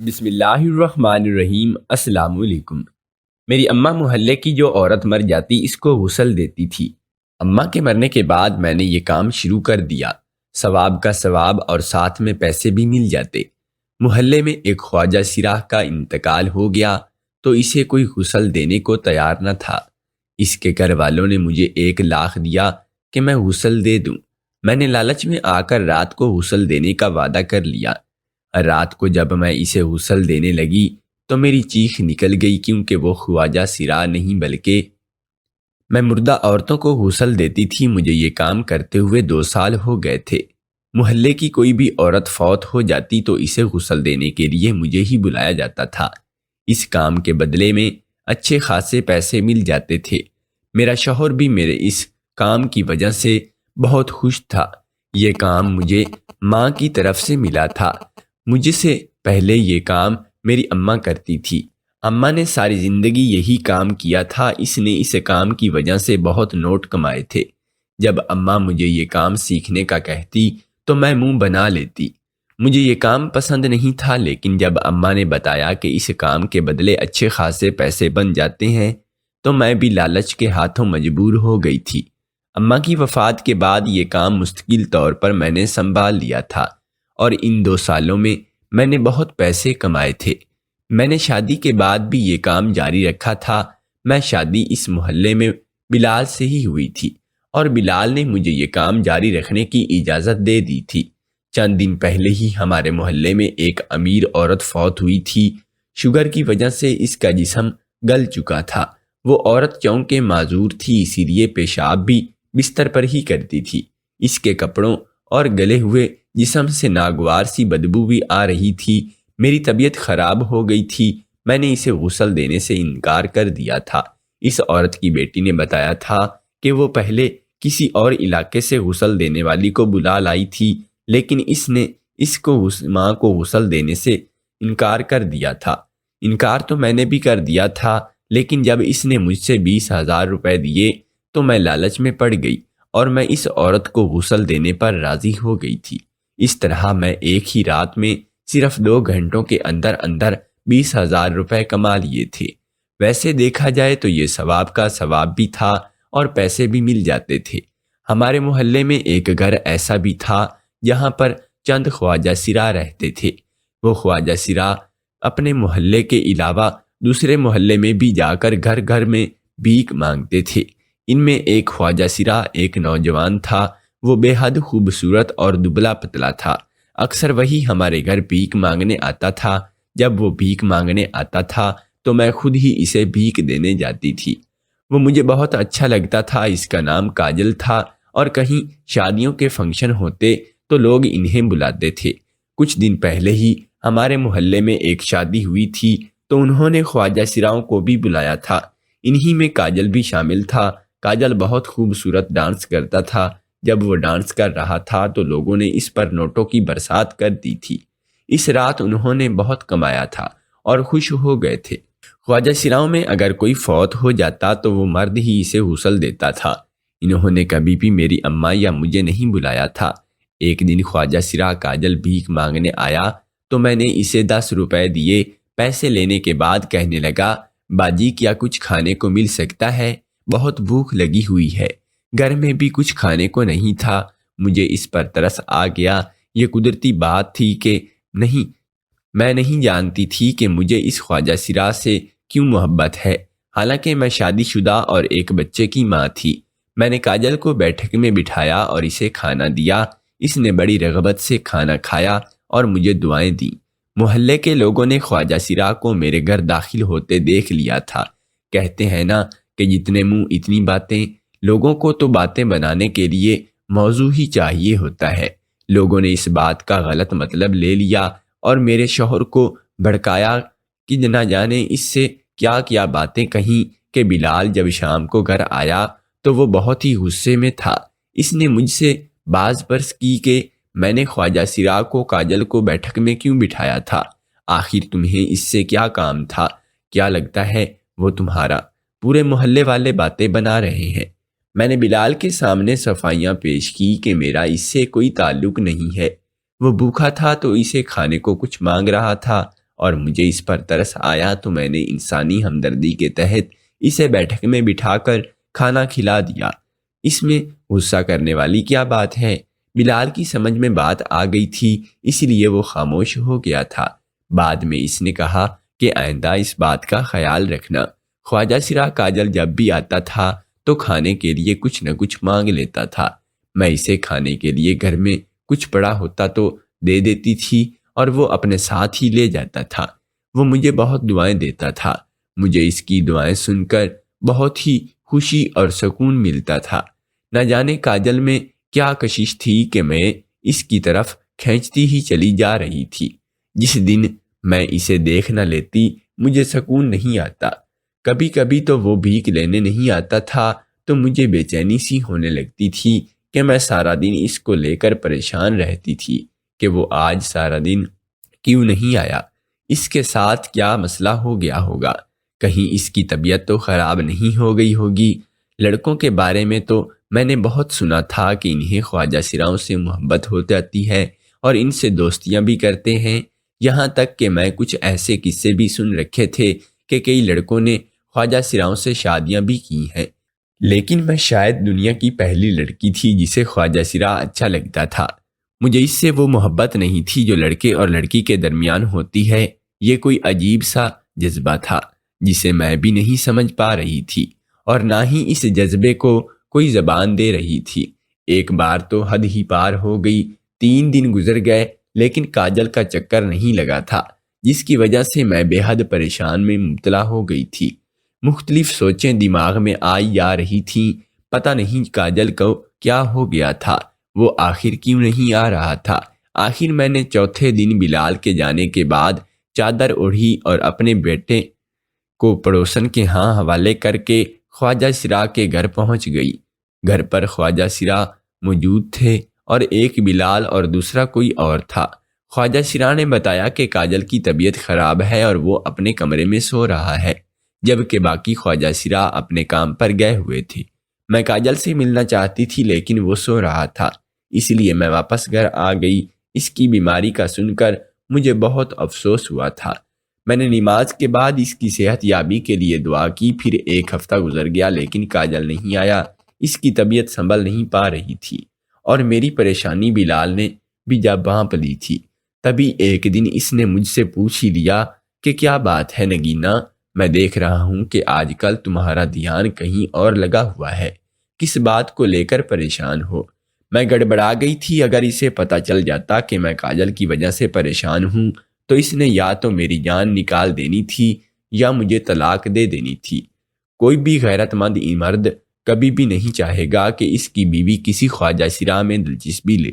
بسم اللہ الرحمن الرحیم۔ السلام علیکم۔ میری اماں محلے کی جو عورت مر جاتی اس کو غسل دیتی تھی۔ اماں کے مرنے کے بعد میں نے یہ کام شروع کر دیا۔ ثواب کا ثواب اور ساتھ میں پیسے بھی مل جاتے۔ محلے میں ایک خواجہ سراہ کا انتقال ہو گیا تو اسے کوئی غسل دینے کو تیار نہ تھا۔ اس کے گھر والوں نے مجھے 1,00,000 دیا کہ میں غسل دے دوں۔ میں نے لالچ میں آ کر رات کو غسل دینے کا وعدہ کر لیا۔ رات کو جب میں اسے غسل دینے لگی تو میری چیخ نکل گئی، کیونکہ وہ خواجہ سراہ نہیں بلکہ میں مردہ عورتوں کو غسل دیتی تھی۔ مجھے یہ کام کرتے ہوئے 2 سال ہو گئے تھے۔ محلے کی کوئی بھی عورت فوت ہو جاتی تو اسے غسل دینے کے لیے مجھے ہی بلایا جاتا تھا۔ اس کام کے بدلے میں اچھے خاصے پیسے مل جاتے تھے۔ میرا شوہر بھی میرے اس کام کی وجہ سے بہت خوش تھا۔ یہ کام مجھے ماں کی طرف سے ملا تھا۔ مجھ سے پہلے یہ کام میری اماں کرتی تھی۔ اماں نے ساری زندگی یہی کام کیا تھا۔ اس نے اس کام کی وجہ سے بہت نوٹ کمائے تھے۔ جب اماں مجھے یہ کام سیکھنے کا کہتی تو میں منہ بنا لیتی۔ مجھے یہ کام پسند نہیں تھا، لیکن جب اماں نے بتایا کہ اس کام کے بدلے اچھے خاصے پیسے بن جاتے ہیں تو میں بھی لالچ کے ہاتھوں مجبور ہو گئی تھی۔ اماں کی وفات کے بعد یہ کام مستقل طور پر میں نے سنبھال لیا تھا، اور ان 2 سالوں میں میں نے بہت پیسے کمائے تھے۔ میں نے شادی کے بعد بھی یہ کام جاری رکھا تھا۔ میں شادی اس محلے میں بلال سے ہی ہوئی تھی، اور بلال نے مجھے یہ کام جاری رکھنے کی اجازت دے دی تھی۔ چند دن پہلے ہی ہمارے محلے میں ایک امیر عورت فوت ہوئی تھی۔ شوگر کی وجہ سے اس کا جسم گل چکا تھا۔ وہ عورت چونکہ معذور تھی، اسی لیے پیشاب بھی بستر پر ہی کرتی تھی۔ اس کے کپڑوں اور گلے ہوئے جسم سے ناگوار سی بدبو بھی آ رہی تھی۔ میری طبیعت خراب ہو گئی تھی۔ میں نے اسے غسل دینے سے انکار کر دیا تھا۔ اس عورت کی بیٹی نے بتایا تھا کہ وہ پہلے کسی اور علاقے سے غسل دینے والی کو بلا لائی تھی، لیکن اس نے ماں کو غسل دینے سے انکار کر دیا تھا۔ انکار تو میں نے بھی کر دیا تھا، لیکن جب اس نے مجھ سے 20,000 روپے دیے تو میں لالچ میں پڑ گئی، اور میں اس عورت کو غسل دینے پر راضی ہو گئی تھی۔ اس طرح میں ایک ہی رات میں صرف 2 گھنٹوں کے اندر 20,000 روپے کما لیے تھے۔ ویسے دیکھا جائے تو یہ ثواب کا ثواب بھی تھا اور پیسے بھی مل جاتے تھے۔ ہمارے محلے میں ایک گھر ایسا بھی تھا جہاں پر چند خواجہ سراہ رہتے تھے۔ وہ خواجہ سراہ اپنے محلے کے علاوہ دوسرے محلے میں بھی جا کر گھر گھر میں بھیک مانگتے تھے۔ ان میں ایک خواجہ سراہ ایک نوجوان تھا۔ وہ بے حد خوبصورت اور دبلا پتلا تھا۔ اکثر وہی ہمارے گھر بھیک مانگنے آتا تھا۔ جب وہ بھیک مانگنے آتا تھا تو میں خود ہی اسے بھیک دینے جاتی تھی۔ وہ مجھے بہت اچھا لگتا تھا۔ اس کا نام کاجل تھا، اور کہیں شادیوں کے فنکشن ہوتے تو لوگ انہیں بلاتے تھے۔ کچھ دن پہلے ہی ہمارے محلے میں ایک شادی ہوئی تھی تو انہوں نے خواجہ سراہوں کو بھی بلایا تھا۔ انہی میں کاجل بھی شامل تھا۔ کاجل بہت خوبصورت ڈانس کرتا تھا۔ جب وہ ڈانس کر رہا تھا تو لوگوں نے اس پر نوٹوں کی برسات کر دی تھی۔ اس رات انہوں نے بہت کمایا تھا اور خوش ہو گئے تھے۔ خواجہ سراہوں میں اگر کوئی فوت ہو جاتا تو وہ مرد ہی اسے غسل دیتا تھا۔ انہوں نے کبھی بھی میری اماں یا مجھے نہیں بلایا تھا۔ ایک دن خواجہ سراہ کاجل بھیک مانگنے آیا تو میں نے اسے 10 روپے دیے۔ پیسے لینے کے بعد کہنے لگا، باجی کیا کچھ کھانے کو مل سکتا ہے؟ بہت بھوک لگی ہوئی ہے۔ گھر میں بھی کچھ کھانے کو نہیں تھا۔ مجھے اس پر ترس آ گیا۔ یہ قدرتی بات تھی کہ میں نہیں جانتی تھی کہ مجھے اس خواجہ سراہ سے کیوں محبت ہے، حالانکہ میں شادی شدہ اور ایک بچے کی ماں تھی۔ میں نے کاجل کو بیٹھک میں بٹھایا اور اسے کھانا دیا۔ اس نے بڑی رغبت سے کھانا کھایا اور مجھے دعائیں دیں۔ محلے کے لوگوں نے خواجہ سراہ کو میرے گھر داخل ہوتے دیکھ لیا تھا۔ کہتے ہیں نا کہ جتنے منہ اتنی باتیں۔ لوگوں کو تو باتیں بنانے کے لیے موضوع ہی چاہیے ہوتا ہے۔ لوگوں نے اس بات کا غلط مطلب لے لیا اور میرے شوہر کو بھڑکایا کہ نہ جانے اس سے کیا کیا باتیں کہیں کہ بلال جب شام کو گھر آیا تو وہ بہت ہی غصے میں تھا۔ اس نے مجھ سے باز پرس کی کہ میں نے خواجہ سراہ کو کاجل کو بیٹھک میں کیوں بٹھایا تھا؟ آخر تمہیں اس سے کیا کام تھا؟ کیا لگتا ہے وہ تمہارا؟ پورے محلے والے باتیں بنا رہے ہیں۔ میں نے بلال کے سامنے صفائیاں پیش کی کہ میرا اس سے کوئی تعلق نہیں ہے۔ وہ بھوکا تھا تو اسے کھانے کو کچھ مانگ رہا تھا اور مجھے اس پر ترس آیا تو میں نے انسانی ہمدردی کے تحت اسے بیٹھک میں بٹھا کر کھانا کھلا دیا۔ اس میں غصہ کرنے والی کیا بات ہے؟ بلال کی سمجھ میں بات آ گئی تھی، اس لیے وہ خاموش ہو گیا تھا۔ بعد میں اس نے کہا کہ آئندہ اس بات کا خیال رکھنا۔ خواجہ سرا کاجل جب بھی آتا تھا تو کھانے کے لیے کچھ نہ کچھ مانگ لیتا تھا۔ میں اسے کھانے کے لیے گھر میں کچھ پڑا ہوتا تو دے دیتی تھی اور وہ اپنے ساتھ ہی لے جاتا تھا۔ وہ مجھے بہت دعائیں دیتا تھا۔ مجھے اس کی دعائیں سن کر بہت ہی خوشی اور سکون ملتا تھا۔ نہ جانے کاجل میں کیا کشش تھی کہ میں اس کی طرف کھینچتی ہی چلی جا رہی تھی۔ جس دن میں اسے دیکھ نہ لیتی مجھے سکون نہیں آتا۔ کبھی کبھی تو وہ بھیک لینے نہیں آتا تھا تو مجھے بے چینی سی ہونے لگتی تھی کہ میں سارا دن اس کو لے کر پریشان رہتی تھی کہ وہ آج سارا دن کیوں نہیں آیا۔ اس کے ساتھ کیا مسئلہ ہو گیا ہوگا؟ کہیں اس کی طبیعت تو خراب نہیں ہو گئی ہوگی؟ لڑکوں کے بارے میں تو میں نے بہت سنا تھا کہ انہیں خواجہ سراؤں سے محبت ہو جاتی ہے اور ان سے دوستیاں بھی کرتے ہیں۔ یہاں تک کہ میں کچھ ایسے قصے بھی سن رکھے تھے کہ کئی لڑکوں نے خواجہ سراؤں سے شادیاں بھی کی ہیں، لیکن میں شاید دنیا کی پہلی لڑکی تھی جسے خواجہ سرا اچھا لگتا تھا۔ مجھے اس سے وہ محبت نہیں تھی جو لڑکے اور لڑکی کے درمیان ہوتی ہے۔ یہ کوئی عجیب سا جذبہ تھا جسے میں بھی نہیں سمجھ پا رہی تھی اور نہ ہی اس جذبے کو کوئی زبان دے رہی تھی۔ ایک بار تو حد ہی پار ہو گئی۔ 3 دن گزر گئے لیکن کاجل کا چکر نہیں لگا تھا، جس کی وجہ سے میں بے حد پریشان میں مبتلا ہو گئی تھی۔ مختلف سوچیں دماغ میں آئی جا رہی تھیں۔ پتہ نہیں کاجل کو کیا ہو گیا تھا، وہ آخر کیوں نہیں آ رہا تھا۔ آخر میں نے چوتھے دن بلال کے جانے کے بعد چادر اوڑھی اور اپنے بیٹے کو پڑوسن کے ہاں حوالے کر کے خواجہ سرا کے گھر پہنچ گئی۔ گھر پر خواجہ سرا موجود تھے اور ایک بلال اور دوسرا کوئی اور تھا۔ خواجہ سرا نے بتایا کہ کاجل کی طبیعت خراب ہے اور وہ اپنے کمرے میں سو رہا ہے، جبکہ باقی خواجہ سرا اپنے کام پر گئے ہوئے تھے۔ میں کاجل سے ملنا چاہتی تھی لیکن وہ سو رہا تھا، اس لیے میں واپس گھر آ گئی۔ اس کی بیماری کا سن کر مجھے بہت افسوس ہوا تھا۔ میں نے نماز کے بعد اس کی صحت یابی کے لیے دعا کی۔ پھر 1 ہفتہ گزر گیا لیکن کاجل نہیں آیا۔ اس کی طبیعت سنبھل نہیں پا رہی تھی اور میری پریشانی بلال نے بھی جب بھانپ لی تھی۔ تبھی ایک دن اس نے مجھ سے پوچھ ہی لیا کہ کیا بات ہے نگینہ، میں دیکھ رہا ہوں کہ آج کل تمہارا دھیان کہیں اور لگا ہوا ہے، کس بات کو لے کر پریشان ہو؟ میں گڑبڑا گئی تھی۔ اگر اسے پتہ چل جاتا کہ میں کاجل کی وجہ سے پریشان ہوں تو اس نے یا تو میری جان نکال دینی تھی یا مجھے طلاق دے دینی تھی۔ کوئی بھی غیرت مند مرد کبھی بھی نہیں چاہے گا کہ اس کی بیوی کسی خواجہ سرا میں دلچسپی لے۔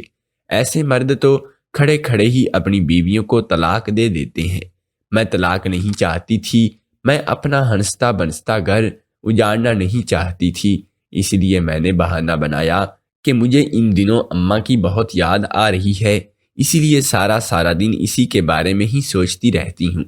ایسے مرد تو کھڑے کھڑے ہی اپنی بیویوں کو طلاق دے دیتے ہیں۔ میں طلاق نہیں چاہتی تھی، میں اپنا ہنستا بنستا گھر اجاڑنا نہیں چاہتی تھی، اس لیے میں نے بہانہ بنایا کہ مجھے ان دنوں اماں کی بہت یاد آ رہی ہے، اسی لیے سارا دن اسی کے بارے میں ہی سوچتی رہتی ہوں۔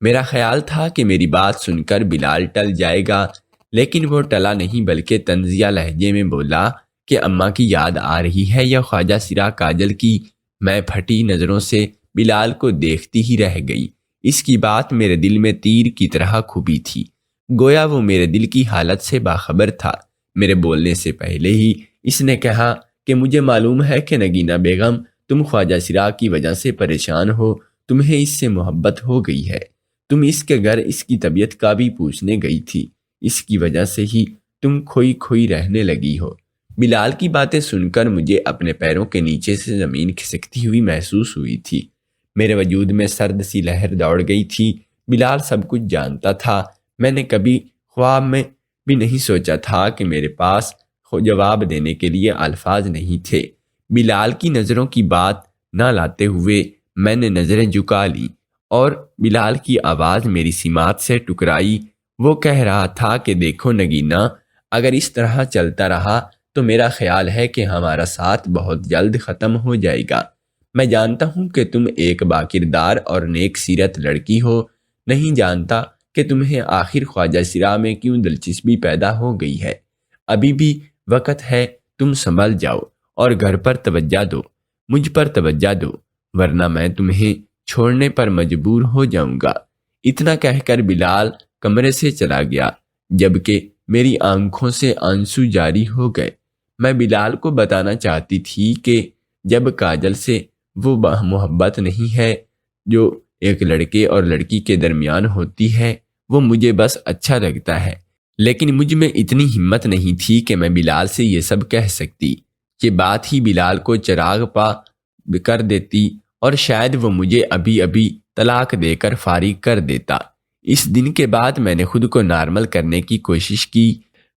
میرا خیال تھا کہ میری بات سن کر بلال ٹل جائے گا، لیکن وہ ٹلا نہیں بلکہ طنزیہ لہجے میں بولا کہ اماں کی یاد آ رہی ہے یا خواجہ سرا کاجل کی؟ میں پھٹی نظروں سے بلال کو دیکھتی ہی رہ گئی۔ اس کی بات میرے دل میں تیر کی طرح کھبی تھی، گویا وہ میرے دل کی حالت سے باخبر تھا۔ میرے بولنے سے پہلے ہی اس نے کہا کہ مجھے معلوم ہے کہ نگینہ بیگم تم خواجہ سرا کی وجہ سے پریشان ہو، تمہیں اس سے محبت ہو گئی ہے، تم اس کے گھر اس کی طبیعت کا بھی پوچھنے گئی تھی، اس کی وجہ سے ہی تم کھوئی کھوئی رہنے لگی ہو۔ بلال کی باتیں سن کر مجھے اپنے پیروں کے نیچے سے زمین کھسکتی ہوئی محسوس ہوئی تھی۔ میرے وجود میں سرد سی لہر دوڑ گئی تھی۔ بلال سب کچھ جانتا تھا۔ میں نے کبھی خواب میں بھی نہیں سوچا تھا کہ میرے پاس جواب دینے کے لیے الفاظ نہیں تھے۔ بلال کی نظروں کی بات نہ لاتے ہوئے میں نے نظریں جھکا لی اور بلال کی آواز میری سماعت سے ٹکرائی۔ وہ کہہ رہا تھا کہ دیکھو نگینہ، اگر اس طرح چلتا رہا تو میرا خیال ہے کہ ہمارا ساتھ بہت جلد ختم ہو جائے گا۔ میں جانتا ہوں کہ تم ایک باکردار اور نیک سیرت لڑکی ہو، نہیں جانتا کہ تمہیں آخر خواجہ سرا میں کیوں دلچسپی پیدا ہو گئی ہے۔ ابھی بھی وقت ہے، تم سنبھل جاؤ اور گھر پر توجہ دو، مجھ پر توجہ دو، ورنہ میں تمہیں چھوڑنے پر مجبور ہو جاؤں گا۔ اتنا کہہ کر بلال کمرے سے چلا گیا، جبکہ میری آنکھوں سے آنسو جاری ہو گئے۔ میں بلال کو بتانا چاہتی تھی کہ جب کاجل سے وہ محبت نہیں ہے جو ایک لڑکے اور لڑکی کے درمیان ہوتی ہے، وہ مجھے بس اچھا لگتا ہے، لیکن مجھ میں اتنی ہمت نہیں تھی کہ میں بلال سے یہ سب کہہ سکتی۔ یہ بات ہی بلال کو چراغ پا کر دیتی اور شاید وہ مجھے ابھی ابھی طلاق دے کر فارغ کر دیتا۔ اس دن کے بعد میں نے خود کو نارمل کرنے کی کوشش کی۔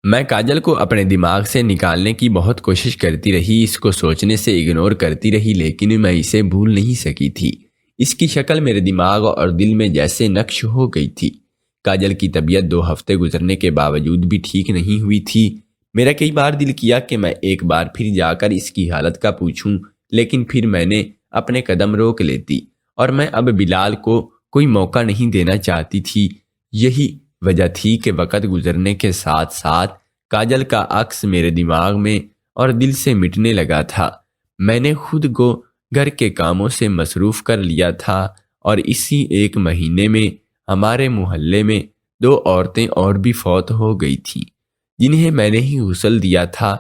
میں کاجل کو اپنے دماغ سے نکالنے کی بہت کوشش کرتی رہی، اس کو سوچنے سے اگنور کرتی رہی، لیکن میں اسے بھول نہیں سکی تھی۔ اس کی شکل میرے دماغ اور دل میں جیسے نقش ہو گئی تھی۔ کاجل کی طبیعت 2 ہفتے گزرنے کے باوجود بھی ٹھیک نہیں ہوئی تھی۔ میرا کئی بار دل کیا کہ میں ایک بار پھر جا کر اس کی حالت کا پوچھوں، لیکن پھر میں نے اپنے قدم روک لیتی اور میں اب بلال کو کوئی موقع نہیں دینا چاہتی تھی۔ یہی وجہ تھی کہ وقت گزرنے کے ساتھ ساتھ کاجل کا عکس میرے دماغ میں اور دل سے مٹنے لگا تھا۔ میں نے خود کو گھر کے کاموں سے مصروف کر لیا تھا اور اسی 1 مہینے میں ہمارے محلے میں 2 عورتیں اور بھی فوت ہو گئی تھیں، جنہیں میں نے ہی غسل دیا تھا۔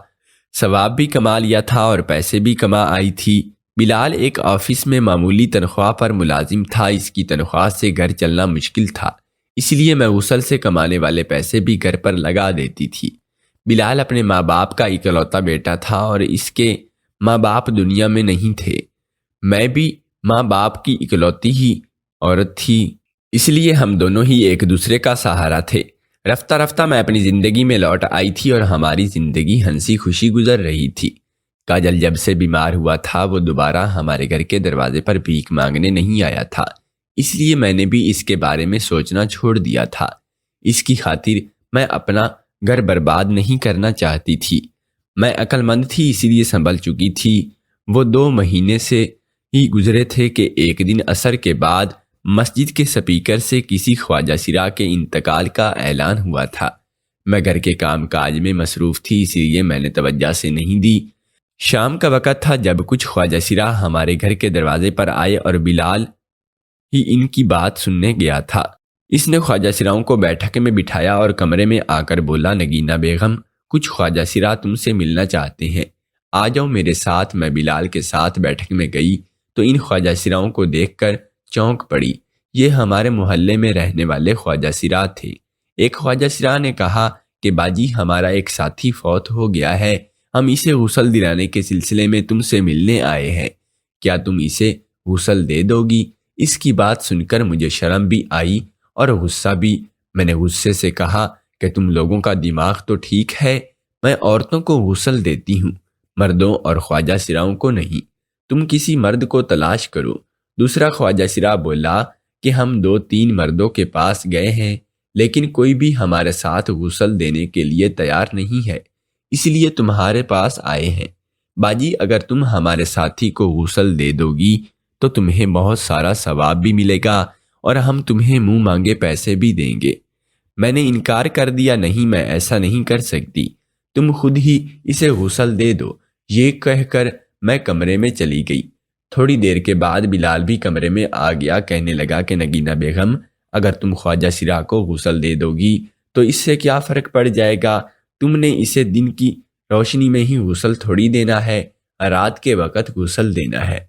ثواب بھی کما لیا تھا اور پیسے بھی کما آئی تھی۔ بلال ایک آفس میں معمولی تنخواہ پر ملازم تھا۔ اس کی تنخواہ سے گھر چلنا مشکل تھا، اس لیے میں غسل سے کمانے والے پیسے بھی گھر پر لگا دیتی تھی۔ بلال اپنے ماں باپ کا اکلوتا بیٹا تھا اور اس کے ماں باپ دنیا میں نہیں تھے۔ میں بھی ماں باپ کی اکلوتی ہی عورت تھی، اس لیے ہم دونوں ہی ایک دوسرے کا سہارا تھے۔ رفتہ رفتہ میں اپنی زندگی میں لوٹ آئی تھی اور ہماری زندگی ہنسی خوشی گزر رہی تھی۔ کاجل جب سے بیمار ہوا تھا وہ دوبارہ ہمارے گھر کے دروازے پر بھیک مانگنے نہیں آیا تھا، اس لیے میں نے بھی اس کے بارے میں سوچنا چھوڑ دیا تھا۔ اس کی خاطر میں اپنا گھر برباد نہیں کرنا چاہتی تھی۔ میں عقل مند تھی، اسی لیے سنبھل چکی تھی۔ وہ 2 مہینے سے ہی گزرے تھے کہ ایک دن عصر کے بعد مسجد کے سپیکر سے کسی خواجہ سرا کے انتقال کا اعلان ہوا تھا۔ میں گھر کے کام کاج میں مصروف تھی، اسی لیے میں نے توجہ سے نہیں دی۔ شام کا وقت تھا جب کچھ خواجہ سرا ہمارے گھر کے دروازے پر آئے اور بلال ہی ان کی بات سننے گیا تھا۔ اس نے خواجہ سراؤں کو بیٹھک میں بٹھایا اور کمرے میں آ کر بولا، نگینہ بیگم، کچھ خواجہ سرا تم سے ملنا چاہتے ہیں، آ جاؤ میرے ساتھ۔ میں بلال کے ساتھ بیٹھک میں گئی تو ان خواجہ سراؤں کو دیکھ کر چونک پڑی۔ یہ ہمارے محلے میں رہنے والے خواجہ سرا تھے۔ ایک خواجہ سرا نے کہا کہ باجی ہمارا ایک ساتھی فوت ہو گیا ہے، ہم اسے غسل دلانے کے سلسلے میں تم سے ملنے آئے ہیں، کیا تم اسے غسل دے دو گی؟ اس کی بات سن کر مجھے شرم بھی آئی اور غصہ بھی۔ میں نے غصے سے کہا کہ تم لوگوں کا دماغ تو ٹھیک ہے، میں عورتوں کو غسل دیتی ہوں، مردوں اور خواجہ سراؤں کو نہیں، تم کسی مرد کو تلاش کرو۔ دوسرا خواجہ سرا بولا کہ ہم 2-3 مردوں کے پاس گئے ہیں، لیکن کوئی بھی ہمارے ساتھ غسل دینے کے لیے تیار نہیں ہے، اس لیے تمہارے پاس آئے ہیں۔ باجی اگر تم ہمارے ساتھی کو غسل دے دو گی تو تمہیں بہت سارا ثواب بھی ملے گا اور ہم تمہیں منہ مانگے پیسے بھی دیں گے۔ میں نے انکار کر دیا، نہیں میں ایسا نہیں کر سکتی، تم خود ہی اسے غسل دے دو۔ یہ کہہ کر میں کمرے میں چلی گئی۔ تھوڑی دیر کے بعد بلال بھی کمرے میں آ گیا، کہنے لگا کہ نگینہ بیگم اگر تم خواجہ سرا کو غسل دے دو گی تو اس سے کیا فرق پڑ جائے گا، تم نے اسے دن کی روشنی میں ہی غسل تھوڑی دینا ہے، رات کے وقت غسل دینا ہے۔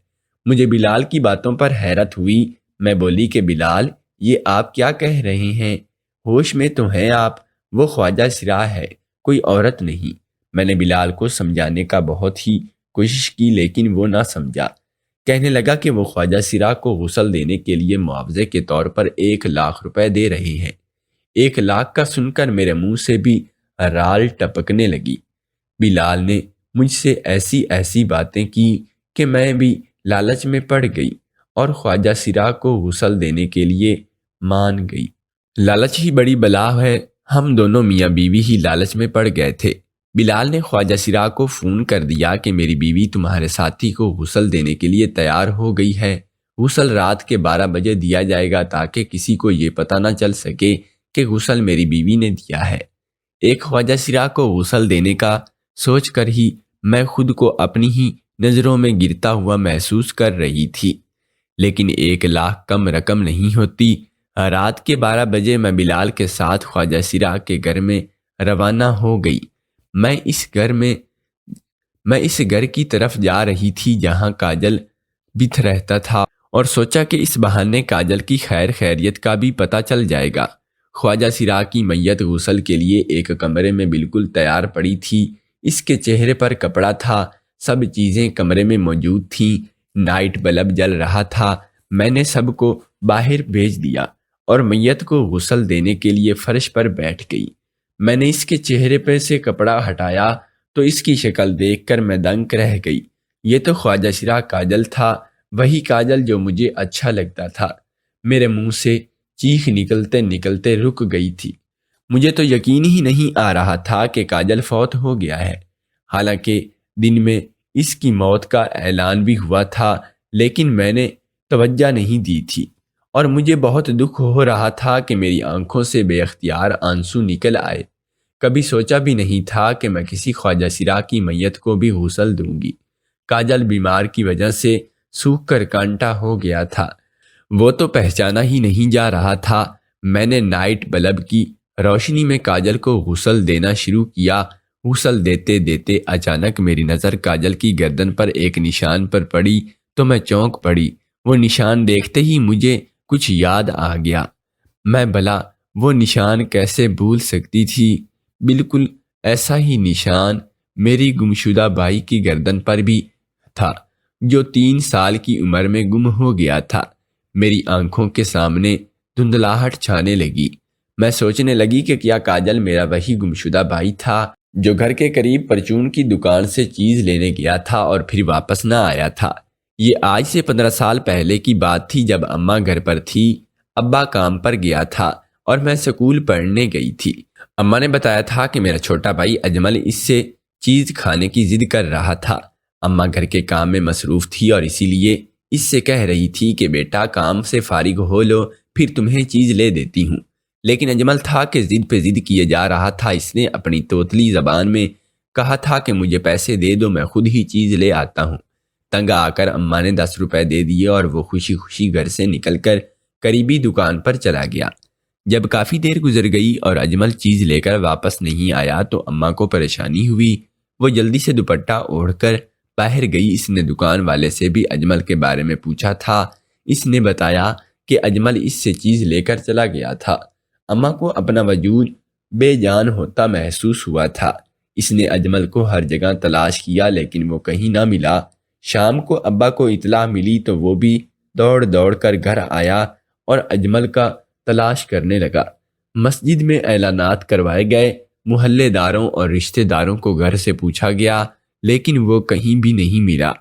مجھے بلال کی باتوں پر حیرت ہوئی۔ میں بولی کہ بلال یہ آپ کیا کہہ رہے ہیں، ہوش میں تو ہیں آپ، وہ خواجہ سرا ہے، کوئی عورت نہیں۔ میں نے بلال کو سمجھانے کا بہت ہی کوشش کی لیکن وہ نہ سمجھا۔ کہنے لگا کہ وہ خواجہ سرا کو غسل دینے کے لیے معاوضے کے طور پر 1,00,000 روپے دے رہے ہیں۔ 1,00,000 کا سن کر میرے منہ سے بھی رال ٹپکنے لگی۔ بلال نے مجھ سے ایسی ایسی باتیں کی کہ میں بھی لالچ میں پڑ گئی اور خواجہ سرا کو غسل دینے کے لیے مان گئی۔ لالچ ہی بڑی بلا ہے، ہم دونوں میاں بیوی ہی لالچ میں پڑ گئے تھے۔ بلال نے خواجہ سرا کو فون کر دیا کہ میری بیوی تمہارے ساتھی کو غسل دینے کے لیے تیار ہو گئی ہے، غسل رات کے 12 بجے دیا جائے گا تاکہ کسی کو یہ پتہ نہ چل سکے کہ غسل میری بیوی نے دیا ہے۔ ایک خواجہ سرا کو غسل دینے کا سوچ کر ہی میں خود کو اپنی ہی نظروں میں گرتا ہوا محسوس کر رہی تھی۔ لیکن 1 لاکھ کم رقم نہیں ہوتی۔ رات کے 12 بجے میں بلال کے ساتھ خواجہ سرا کے گھر میں روانہ ہو گئی۔ میں اس گھر کی طرف جا رہی تھی جہاں کاجل بت رہتا تھا، اور سوچا کہ اس بہانے کاجل کی خیر خیریت کا بھی پتہ چل جائے گا۔ خواجہ سرا کی میت غسل کے لیے ایک کمرے میں بالکل تیار پڑی تھی۔ اس کے چہرے پر کپڑا تھا، سب چیزیں کمرے میں موجود تھیں، نائٹ بلب جل رہا تھا۔ میں نے سب کو باہر بھیج دیا اور میت کو غسل دینے کے لیے فرش پر بیٹھ گئی۔ میں نے اس کے چہرے پر سے کپڑا ہٹایا تو اس کی شکل دیکھ کر میں دنگ رہ گئی۔ یہ تو خواجہ سرا کاجل تھا، وہی کاجل جو مجھے اچھا لگتا تھا۔ میرے منہ سے چیخ نکلتے نکلتے رک گئی تھی۔ مجھے تو یقین ہی نہیں آ رہا تھا کہ کاجل فوت ہو گیا ہے۔ حالانکہ دن میں اس کی موت کا اعلان بھی ہوا تھا، لیکن میں نے توجہ نہیں دی تھی، اور مجھے بہت دکھ ہو رہا تھا کہ میری آنکھوں سے بے اختیار آنسو نکل آئے۔ کبھی سوچا بھی نہیں تھا کہ میں کسی خواجہ سرا کی میت کو بھی غسل دوں گی۔ کاجل بیمار کی وجہ سے سوکھ کر کانٹا ہو گیا تھا، وہ تو پہچانا ہی نہیں جا رہا تھا۔ میں نے نائٹ بلب کی روشنی میں کاجل کو غسل دینا شروع کیا۔ غسل دیتے دیتے اچانک میری نظر کاجل کی گردن پر ایک نشان پر پڑی تو میں چونک پڑی۔ وہ نشان دیکھتے ہی مجھے کچھ یاد آ گیا۔ میں بھلا وہ نشان کیسے بھول سکتی تھی؟ بالکل ایسا ہی نشان میری گمشدہ بھائی کی گردن پر بھی تھا، جو 3 سال کی عمر میں گم ہو گیا تھا۔ میری آنکھوں کے سامنے دھندلاہٹ چھانے لگی۔ میں سوچنے لگی کہ کیا کاجل میرا وہی گمشدہ بھائی تھا جو گھر کے قریب پرچون کی دکان سے چیز لینے گیا تھا اور پھر واپس نہ آیا تھا۔ یہ آج سے 15 سال پہلے کی بات تھی، جب اماں گھر پر تھی، ابا کام پر گیا تھا اور میں سکول پڑھنے گئی تھی۔ اماں نے بتایا تھا کہ میرا چھوٹا بھائی اجمل اس سے چیز کھانے کی ضد کر رہا تھا۔ اماں گھر کے کام میں مصروف تھی اور اسی لیے اس سے کہہ رہی تھی کہ بیٹا کام سے فارغ ہو لو، پھر تمہیں چیز لے دیتی ہوں۔ لیکن اجمل تھا کہ ضد پہ ضد کیے جا رہا تھا۔ اس نے اپنی توتلی زبان میں کہا تھا کہ مجھے پیسے دے دو، میں خود ہی چیز لے آتا ہوں۔ تنگ آ کر اماں نے 10 روپے دے دیے اور وہ خوشی خوشی گھر سے نکل کر قریبی دکان پر چلا گیا۔ جب کافی دیر گزر گئی اور اجمل چیز لے کر واپس نہیں آیا تو اماں کو پریشانی ہوئی۔ وہ جلدی سے دوپٹہ اوڑھ کر باہر گئی۔ اس نے دکان والے سے بھی اجمل کے بارے میں پوچھا تھا۔ اس نے بتایا کہ اجمل اس سے چیز لے کر چلا گیا تھا۔ اماں کو اپنا وجود بے جان ہوتا محسوس ہوا تھا۔ اس نے اجمل کو ہر جگہ تلاش کیا لیکن وہ کہیں نہ ملا۔ شام کو ابا کو اطلاع ملی تو وہ بھی دوڑ دوڑ کر گھر آیا اور اجمل کا تلاش کرنے لگا۔ مسجد میں اعلانات کروائے گئے، محلے داروں اور رشتہ داروں کو گھر سے پوچھا گیا، لیکن وہ کہیں بھی نہیں ملا۔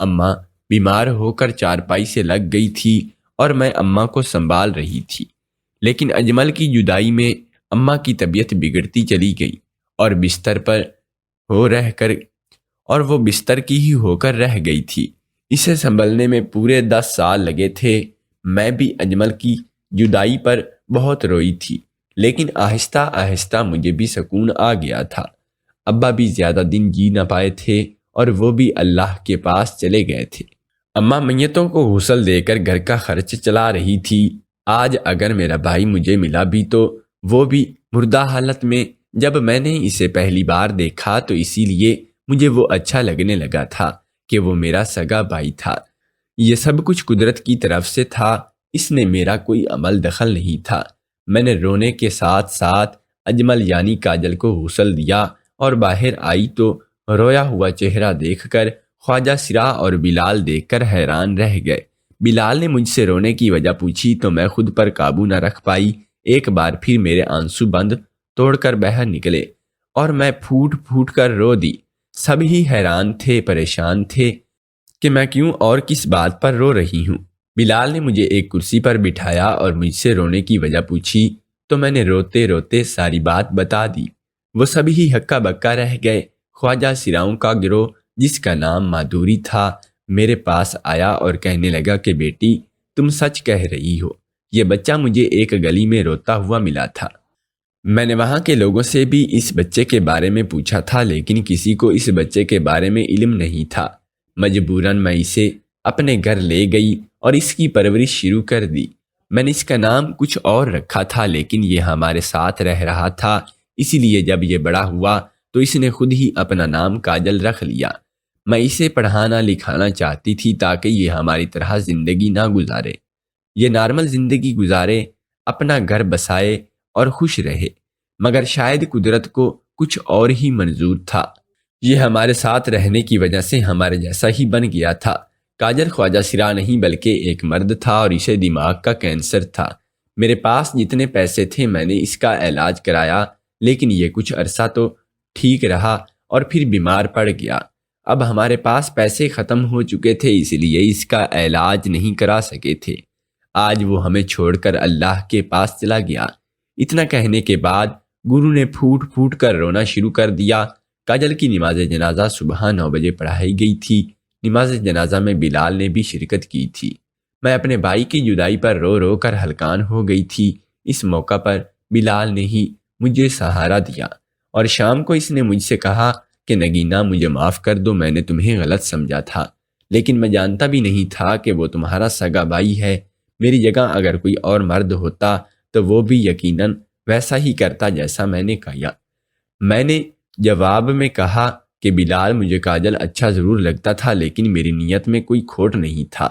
اماں بیمار ہو کر چارپائی سے لگ گئی تھی اور میں اماں کو سنبھال رہی تھی، لیکن اجمل کی جدائی میں اماں کی طبیعت بگڑتی چلی گئی اور وہ بستر کی ہی ہو کر رہ گئی تھی۔ اسے سنبھلنے میں پورے 10 سال لگے تھے۔ میں بھی اجمل کی جدائی پر بہت روئی تھی، لیکن آہستہ آہستہ مجھے بھی سکون آ گیا تھا۔ ابا بھی زیادہ دن جی نہ پائے تھے اور وہ بھی اللہ کے پاس چلے گئے تھے۔ اماں میتوں کو غسل دے کر گھر کا خرچ چلا رہی تھی۔ آج اگر میرا بھائی مجھے ملا بھی تو وہ بھی مردہ حالت میں۔ جب میں نے اسے پہلی بار دیکھا تو اسی لیے مجھے وہ اچھا لگنے لگا تھا کہ وہ میرا سگا بھائی تھا۔ یہ سب کچھ قدرت کی طرف سے تھا، اس نے میرا کوئی عمل دخل نہیں تھا۔ میں نے رونے کے ساتھ ساتھ اجمل یعنی کاجل کو غسل دیا اور باہر آئی تو رویا ہوا چہرہ دیکھ کر خواجہ سرا اور بلال دیکھ کر حیران رہ گئے۔ بلال نے مجھ سے رونے کی وجہ پوچھی تو میں خود پر قابو نہ رکھ پائی۔ ایک بار پھر میرے آنسو بند توڑ کر باہر نکلے اور میں پھوٹ پھوٹ کر رو دی۔ سب ہی حیران تھے، پریشان تھے کہ میں کیوں اور کس بات پر رو رہی ہوں۔ بلال نے مجھے ایک کرسی پر بٹھایا اور مجھ سے رونے کی وجہ پوچھی تو میں نے روتے روتے ساری بات بتا دی۔ وہ سب ہی ہکا بکا رہ گئے۔ خواجہ سراؤں کا گروہ جس کا نام مادھوری تھا میرے پاس آیا اور کہنے لگا کہ بیٹی تم سچ کہہ رہی ہو، یہ بچہ مجھے ایک گلی میں روتا ہوا ملا تھا۔ میں نے وہاں کے لوگوں سے بھی اس بچے کے بارے میں پوچھا تھا لیکن کسی کو اس بچے کے بارے میں علم نہیں تھا۔ مجبوراً میں اسے اپنے گھر لے گئی اور اس کی پرورش شروع کر دی۔ میں نے اس کا نام کچھ اور رکھا تھا، لیکن یہ ہمارے ساتھ رہ رہا تھا، اسی لیے جب یہ بڑا ہوا تو اس نے خود ہی اپنا نام کاجل رکھ لیا۔ میں اسے پڑھانا لکھانا چاہتی تھی تاکہ یہ ہماری طرح زندگی نہ گزارے، یہ نارمل زندگی گزارے، اپنا گھر بسائے اور خوش رہے، مگر شاید قدرت کو کچھ اور ہی منظور تھا۔ یہ ہمارے ساتھ رہنے کی وجہ سے ہمارے جیسا ہی بن گیا تھا۔ کاجل خواجہ سرا نہیں بلکہ ایک مرد تھا اور اسے دماغ کا کینسر تھا۔ میرے پاس جتنے پیسے تھے میں نے اس کا علاج کرایا، لیکن یہ کچھ عرصہ تو ٹھیک رہا اور پھر بیمار پڑ گیا۔ اب ہمارے پاس پیسے ختم ہو چکے تھے، اس لیے اس کا علاج نہیں کرا سکے تھے۔ آج وہ ہمیں چھوڑ کر اللہ کے پاس چلا گیا۔ اتنا کہنے کے بعد گرو نے پھوٹ پھوٹ کر رونا شروع کر دیا۔ کاجل کی نماز جنازہ صبح 9 بجے پڑھائی گئی تھی۔ نماز جنازہ میں بلال نے بھی شرکت کی تھی۔ میں اپنے بھائی کی جدائی پر رو رو کر ہلکان ہو گئی تھی۔ اس موقع پر بلال نے ہی مجھے سہارا دیا اور شام کو اس نے مجھ سے کہا کہ نگینہ مجھے معاف کر دو، میں نے تمہیں غلط سمجھا تھا، لیکن میں جانتا بھی نہیں تھا کہ وہ تمہارا سگا بھائی ہے۔ میری جگہ اگر کوئی اور مرد ہوتا تو وہ بھی یقیناً ویسا ہی کرتا جیسا میں نے کہا۔ میں نے جواب میں کہا کہ بلال مجھے کاجل اچھا ضرور لگتا تھا، لیکن میری نیت میں کوئی کھوٹ نہیں تھا۔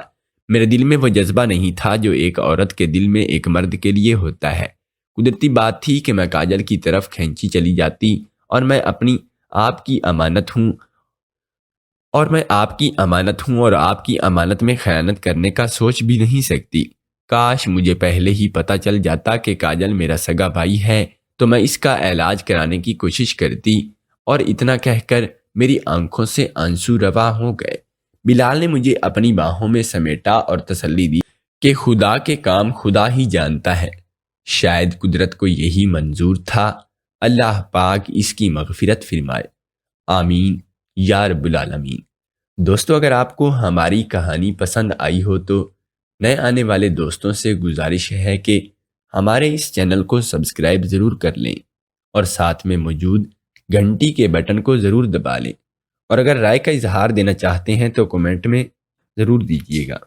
میرے دل میں وہ جذبہ نہیں تھا جو ایک عورت کے دل میں ایک مرد کے لیے ہوتا ہے۔ قدرتی بات تھی کہ میں کاجل کی طرف کھینچی چلی جاتی، اور میں آپ کی امانت ہوں اور آپ کی امانت میں خیانت کرنے کا سوچ بھی نہیں سکتی۔ کاش مجھے پہلے ہی پتہ چل جاتا کہ کاجل میرا سگا بھائی ہے تو میں اس کا علاج کرانے کی کوشش کرتی۔ اور اتنا کہہ کر میری آنکھوں سے آنسو روا ہو گئے۔ بلال نے مجھے اپنی باہوں میں سمیٹا اور تسلی دی کہ خدا کے کام خدا ہی جانتا ہے، شاید قدرت کو یہی منظور تھا۔ اللہ پاک اس کی مغفرت فرمائے، آمین یا رب العالمین۔ دوستو، اگر آپ کو ہماری کہانی پسند آئی ہو تو نئے آنے والے دوستوں سے گزارش ہے کہ ہمارے اس چینل کو سبسکرائب ضرور کر لیں اور ساتھ میں موجود گھنٹی کے بٹن کو ضرور دبا لیں، اور اگر رائے کا اظہار دینا چاہتے ہیں تو کمنٹ میں ضرور دیجیے گا۔